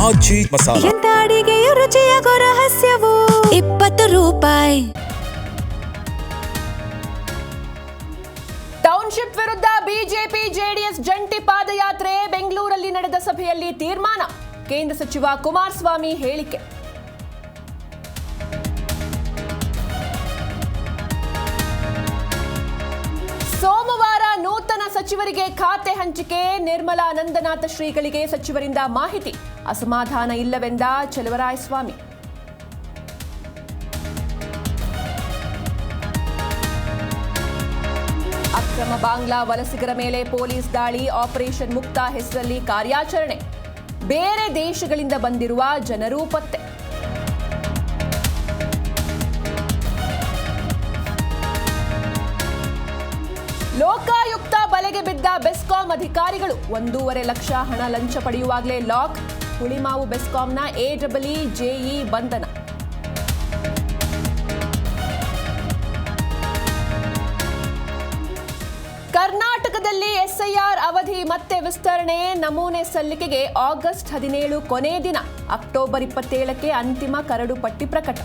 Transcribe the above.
ಆಜಿ ಮಸಾಲ. ಎಂತ ಅಡಿಗೆಯ ರುಚಿಯಾಗೋ ರಹಸ್ಯವು 20 ರೂಪಾಯಿ. ಟೌನ್ಶಿಪ್ ವಿರುದ್ಧ ಬಿಜೆಪಿ ಜೆಡಿಎಸ್ ಜಂಟಿ ಪಾದಯಾತ್ರೆ. ಬೆಂಗಳೂರಲ್ಲಿ ನಡೆದ ಸಭೆಯಲ್ಲಿ ತೀರ್ಮಾನ. ಕೇಂದ್ರ ಸಚಿವ ಕುಮಾರಸ್ವಾಮಿ ಹೇಳಿಕೆ. ಸೋಮವಾರ ನೂತನ ಸಚಿವರಿಗೆ ಖಾತೆ ಹಂಚಿಕೆ. ನಿರ್ಮಲಾ ನಂದನಾಥ ಶ್ರೀಗಳಿಗೆ ಸಚಿವರಿಂದ ಮಾಹಿತಿ. ಅಸಮಾಧಾನ ಇಲ್ಲವೆಂದ ಚಲುವರಾಯಸ್ವಾಮಿ. ಅಕ್ರಮ ಬಾಂಗ್ಲಾ ವಲಸಿಗರ ಮೇಲೆ ಪೊಲೀಸ್ ದಾಳಿ. ಆಪರೇಷನ್ ಮುಕ್ತ ಹೆಸರಲ್ಲಿ ಕಾರ್ಯಾಚರಣೆ. ಬೇರೆ ದೇಶಗಳಿಂದ ಬಂದಿರುವ ಜನರೂ ಪತ್ತೆ. ಲೋಕಾಯುಕ್ತ ಬಲೆಗೆ ಬಿದ್ದ ಬೆಸ್ಕಾಂ ಅಧಿಕಾರಿಗಳು. 1.5 ಲಕ್ಷ ಹಣ ಲಂಚ ಪಡೆಯುವಾಗಲೇ ಲಾಕ್. ಹುಳಿಮಾವು ಬೆಸ್ಕಾಂನ ಎಡಬ್ಲ್ಯೂ ಜೆಇ ಬಂಧನ. ಕರ್ನಾಟಕದಲ್ಲಿ ಎಸ್ಐಆರ್ ಅವಧಿ ಮತ್ತೆ ವಿಸ್ತರಣೆ. ನಮೂನೆ ಸಲ್ಲಿಕೆಗೆ ಆಗಸ್ಟ್ 17 ಕೊನೆ ದಿನ. ಅಕ್ಟೋಬರ್ 27ಕ್ಕೆ ಅಂತಿಮ ಕರಡು ಪಟ್ಟಿ ಪ್ರಕಟ.